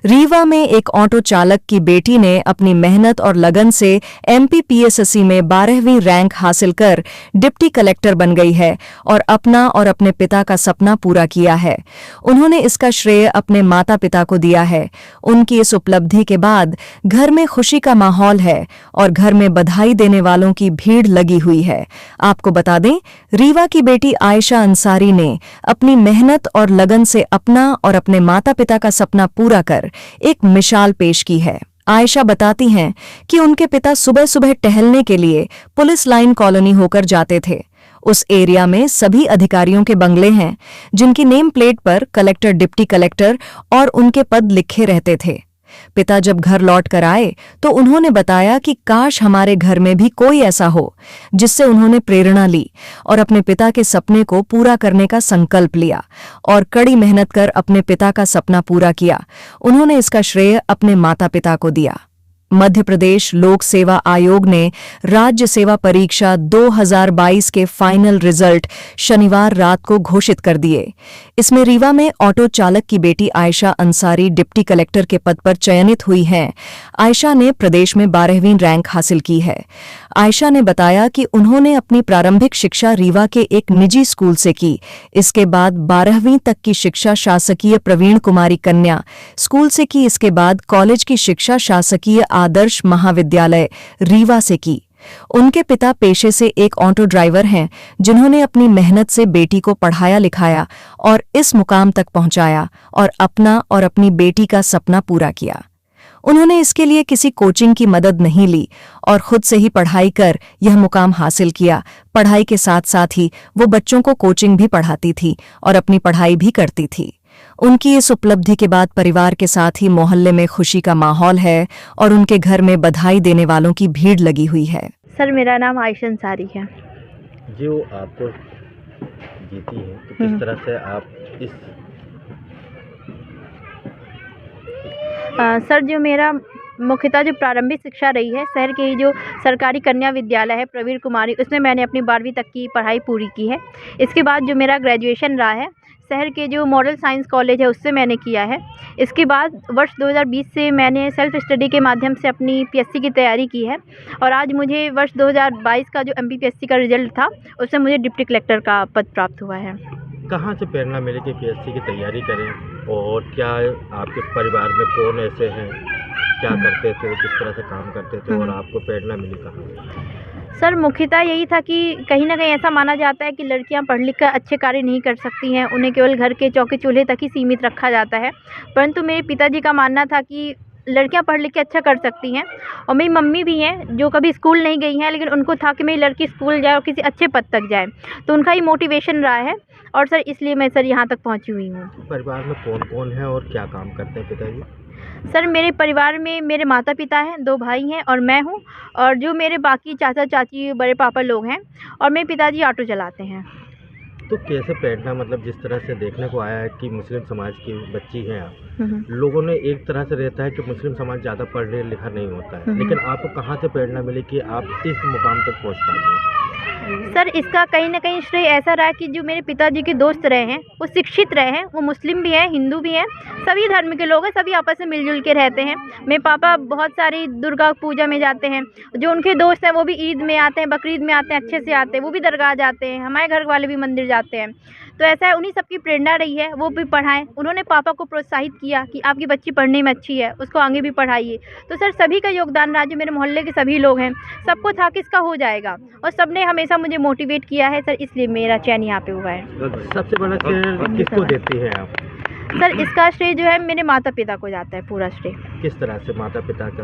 रीवा में एक ऑटो चालक की बेटी ने अपनी मेहनत और लगन से एमपी पीएसएससी में 12वीं रैंक हासिल कर डिप्टी कलेक्टर बन गई है और अपना और अपने पिता का सपना पूरा किया है। उन्होंने इसका श्रेय अपने माता पिता को दिया है। उनकी इस उपलब्धि के बाद घर में खुशी का माहौल है और घर में बधाई देने वालों की भीड़ लगी हुई है। आपको बता दें, रीवा की बेटी आयशा अंसारी ने अपनी मेहनत और लगन से अपना और अपने माता पिता का सपना पूरा कर एक मिसाल पेश की है। आयशा बताती हैं कि उनके पिता सुबह सुबह टहलने के लिए पुलिस लाइन कॉलोनी होकर जाते थे। उस एरिया में सभी अधिकारियों के बंगले हैं, जिनकी नेम प्लेट पर कलेक्टर, डिप्टी कलेक्टर और उनके पद लिखे रहते थे। पिता जब घर लौट कर आए तो उन्होंने बताया कि काश हमारे घर में भी कोई ऐसा हो, जिससे उन्होंने प्रेरणा ली और अपने पिता के सपने को पूरा करने का संकल्प लिया और कड़ी मेहनत कर अपने पिता का सपना पूरा किया। उन्होंने इसका श्रेय अपने माता पिता को दिया। मध्य प्रदेश लोक सेवा आयोग ने राज्य सेवा परीक्षा 2022 के फाइनल रिजल्ट शनिवार रात को घोषित कर दिए। इसमें रीवा में ऑटो चालक की बेटी आयशा अंसारी डिप्टी कलेक्टर के पद पर चयनित हुई हैं। आयशा ने प्रदेश में 12वीं रैंक हासिल की है। आयशा ने बताया कि उन्होंने अपनी प्रारंभिक शिक्षा रीवा के एक निजी स्कूल से की। इसके बाद 12वीं तक की शिक्षा शासकीय प्रवीण कुमारी कन्या स्कूल से की। इसके बाद कॉलेज की शिक्षा शासकीय आदर्श महाविद्यालय रीवा से की। उनके पिता पेशे से एक ऑटो ड्राइवर हैं, जिन्होंने अपनी मेहनत से बेटी को पढ़ाया लिखाया और इस मुकाम तक पहुंचाया और अपना और अपनी बेटी का सपना पूरा किया। उन्होंने इसके लिए किसी कोचिंग की मदद नहीं ली और खुद से ही पढ़ाई कर यह मुकाम हासिल किया। पढ़ाई के साथ साथ ही वो बच्चों को कोचिंग भी पढ़ाती थी और अपनी पढ़ाई भी करती थी। उनकी इस उपलब्धि के बाद परिवार के साथ ही मोहल्ले में खुशी का माहौल है और उनके घर में बधाई देने वालों की भीड़ लगी हुई है। सर, मेरा नाम आयशा अंसारी है। जो आपको जीती है, तो किस तरह से आप इस सर, जो मेरा मुख्यतः जो प्रारंभिक शिक्षा रही है, शहर के ही जो सरकारी कन्या विद्यालय है प्रवीण कुमारी, उसमें मैंने अपनी 12वीं तक की पढ़ाई पूरी की है। इसके बाद जो मेरा ग्रेजुएशन रहा है, शहर के जो मॉडल साइंस कॉलेज है उससे मैंने किया है। इसके बाद वर्ष 2020 से मैंने सेल्फ स्टडी के माध्यम से अपनी पीएससी की तैयारी की है और आज मुझे वर्ष 2022 का जो एमपीपीएससी का रिजल्ट था, उससे मुझे डिप्टी कलेक्टर का पद प्राप्त हुआ है। कहाँ से प्रेरणा मिली कि पीएससी की तैयारी करें, और क्या आपके परिवार में कौन ऐसे हैं, क्या करते थे, किस तरह से काम करते थे, और आपको प्रेरणा मिली कहाँ से? सर, मुख्यतः यही था कि कहीं ना कहीं ऐसा माना जाता है कि लड़कियां पढ़ लिख कर अच्छे कार्य नहीं कर सकती हैं, उन्हें केवल घर के चौके चूल्हे तक ही सीमित रखा जाता है। परंतु मेरे पिताजी का मानना था कि लड़कियां पढ़ लिख के अच्छा कर सकती हैं। और मेरी मम्मी भी हैं जो कभी स्कूल नहीं गई हैं, लेकिन उनको था कि मेरी लड़की स्कूल जाए और किसी अच्छे पद तक जाए, तो उनका ही मोटिवेशन रहा है और सर इसलिए मैं सर यहाँ तक पहुँची हुई हूँ। परिवार में कौन कौन है और क्या काम करते हैं पिताजी? सर, मेरे परिवार में मेरे माता पिता हैं, 2 भाई हैं और मैं हूँ, और जो मेरे बाकी चाचा चाची बड़े पापा लोग हैं, और मेरे पिताजी ऑटो चलाते हैं। तो कैसे प्रेरणा, मतलब जिस तरह से देखने को आया है कि मुस्लिम समाज की बच्ची हैं आप, लोगों ने एक तरह से रहता है कि मुस्लिम समाज ज़्यादा पढ़ा लिखा नहीं होता है, लेकिन आपको कहाँ से प्रेरणा मिली कि आप इस मुकाम तक पहुँच पाए? सर, इसका कहीं ना कहीं श्रेय ऐसा रहा कि जो मेरे पिताजी के दोस्त रहे हैं वो शिक्षित रहे हैं। वो मुस्लिम भी हैं, हिंदू भी हैं, सभी धर्म के लोग हैं, सभी आपस में मिलजुल के रहते हैं। मेरे पापा बहुत सारी दुर्गा पूजा में जाते हैं, जो उनके दोस्त हैं वो भी ईद में आते हैं, बकरीद में आते हैं, अच्छे से आते हैं, वो भी दरगाह जाते हैं, हमारे घर वाले भी मंदिर जाते हैं। तो ऐसा है, उन्हीं सबकी प्रेरणा रही है, वो भी पढ़ाएं। उन्होंने पापा को प्रोत्साहित किया कि आपकी बच्ची पढ़ने में अच्छी है, उसको आगे भी पढ़ाइए। तो सर सभी का योगदान रहा, जो मेरे मोहल्ले के सभी लोग हैं, सबको था कि इसका हो जाएगा और सबने हमेशा मुझे मोटिवेट किया है सर, इसलिए मेरा चयन यहाँ पे हुआ है। सबसे बड़ा श्रेय किसको देती हैं आप? सर, इसका श्रेय जो है मेरे माता पिता को जाता है, पूरा श्रेय। किस तरह से माता पिता का?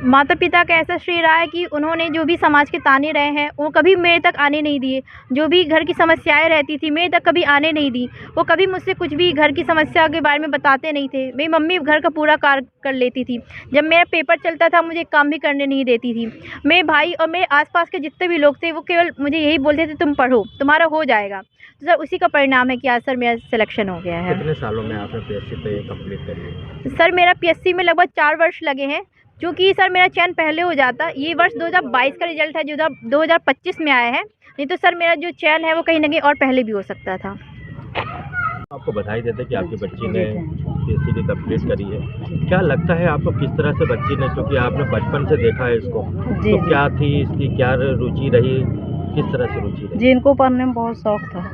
माता पिता का ऐसा श्रेय रहा है कि उन्होंने जो भी समाज के ताने रहे हैं वो कभी मेरे तक आने नहीं दिए। जो भी घर की समस्याएं रहती थी मेरे तक कभी आने नहीं दी। वो कभी मुझसे कुछ भी घर की समस्या के बारे में बताते नहीं थे। मेरी मम्मी घर का पूरा कार्य कर लेती थी। जब मेरा पेपर चलता था मुझे काम भी करने नहीं देती थी। मेरे भाई और मेरे आसपास के जितने भी लोग थे वो केवल मुझे यही बोलते थे तुम पढ़ो, तुम्हारा हो जाएगा। तो सर उसी का परिणाम है कि आज सर मेरा सिलेक्शन हो गया है। कितने सालों में आपने पीएससी पे कंप्लीट कर लिया? सर, मेरा पीएससी में लगभग 4 वर्ष लगे हैं, क्योंकि सर मेरा चयन पहले हो जाता। ये वर्ष 2022 का रिजल्ट है जो 2025 में आया है, नहीं तो सर मेरा जो चयन है वो कहीं ना कहीं और पहले भी हो सकता था। आपको बधाई देते हैं कि आपकी बच्ची ने PSC कंप्लीट करी है। क्या लगता है आपको किस तरह से बच्ची ने, क्योंकि आपने बचपन से देखा है इसको, तो क्या थी इसकी, क्या रुचि रही, किस तरह से रुचि रही? जी, इनको पढ़ने में बहुत शौक था।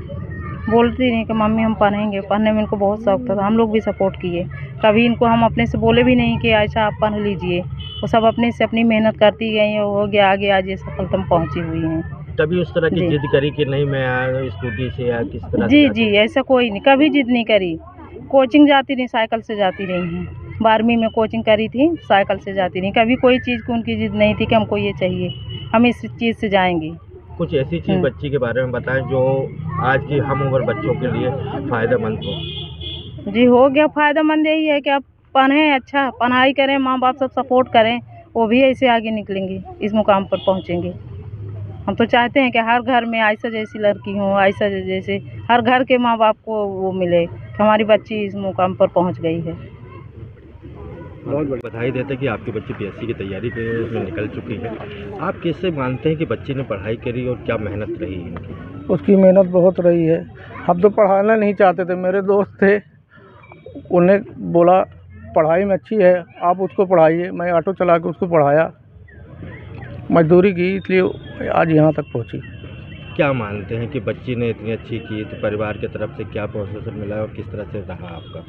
बोलती नहीं कि मम्मी हम पढ़ेंगे, पढ़ने में इनको बहुत शौक था। हम लोग भी सपोर्ट किए। कभी इनको हम अपने से बोले भी नहीं कि ऐसा आप पढ़ लीजिए। वो सब अपने से अपनी मेहनत करती गई हैं, हो गया आगे आज ये सफलता में पहुँची हुई हैं। कभी उस तरह की जी। जिद करी कि नहीं मैं स्कूटी से या किस तरह जी से? जी, ऐसा कोई नहीं, कभी जिद नहीं करी। कोचिंग जाती रही, साइकिल से जाती रही हैं। 12वीं में कोचिंग करी थी, साइकिल से जाती रही। कभी कोई चीज़ की उनकी जिद नहीं थी कि हमको ये चाहिए, हम इस चीज़ से जाएंगी। कुछ ऐसी चीज़ बच्ची के बारे में बताएं जो आज की हम उम्र बच्चों के लिए फ़ायदेमंद हो। जी, हो गया फ़ायदेमंद यही है कि आप पढ़ें, अच्छा पढ़ाई करें, माँ बाप सब सपोर्ट करें, वो भी ऐसे आगे निकलेंगी, इस मुकाम पर पहुँचेंगे। हम तो चाहते हैं कि हर घर में आयशा जैसी लड़की हो, आयशा जैसे हर घर के माँ बाप को वो मिले कि हमारी बच्ची इस मुकाम पर पहुँच गई है। बहुत बधाई देते हैं कि आपकी बच्ची PSC की तैयारी में निकल चुकी है। आप किससे मानते हैं कि बच्ची ने पढ़ाई करी और क्या मेहनत रही इनकी? उसकी मेहनत बहुत रही है। हम तो पढ़ाना नहीं चाहते थे, मेरे दोस्त थे, उन्हें बोला पढ़ाई में अच्छी है, आप उसको पढ़ाइए। मैं ऑटो चला के उसको पढ़ाया, मजदूरी की, इसलिए आज यहाँ तक पहुँची। क्या मानते हैं कि बच्ची ने इतनी अच्छी की तो परिवार की तरफ से क्या प्रोत्साहन मिला और किस तरह से रहा आपका?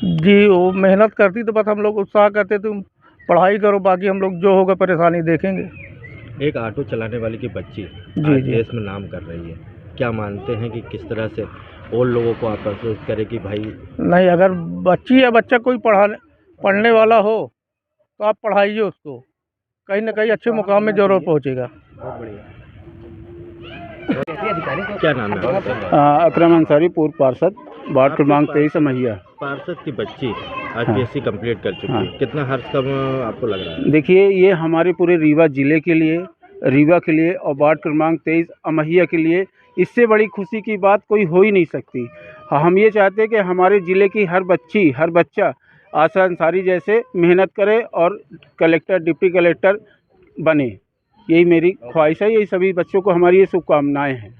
जी, वो मेहनत करती तो बस हम लोग उत्साह करते, तुम पढ़ाई करो, बाकी हम लोग जो होगा परेशानी देखेंगे। एक ऑटो चलाने वाली की बच्ची जी, आज जी। देश में नाम कर रही है। क्या मानते हैं कि किस तरह से और लोगों को आप प्रोत्साहित करें कि भाई नहीं, अगर बच्ची या बच्चा कोई पढ़ने वाला हो तो आप पढ़ाइए उसको, कहीं ना कहीं अच्छे मुकाम में ज़रूर पहुँचेगा। क्या नाम है आपका? अकरम अंसारी, पूर्व पार्षद, वार्ड क्रमांक 23 महिया। पार्षद की बच्ची आज हाँ। PSC कंप्लीट कर चुकी हाँ। है, कितना हर्ष का आपको लग रहा है? देखिए, ये हमारे पूरे रीवा ज़िले के लिए, रीवा के लिए और वार्ड क्रमांक 23 अमहिया के लिए इससे बड़ी खुशी की बात कोई हो ही नहीं सकती। हम ये चाहते हैं कि हमारे ज़िले की हर बच्ची, हर बच्चा आशा अंसारी जैसे मेहनत करे और कलेक्टर, डिप्टी कलेक्टर बने। यही मेरी ख्वाहिश है, यही सभी बच्चों को हमारी ये शुभकामनाएँ हैं।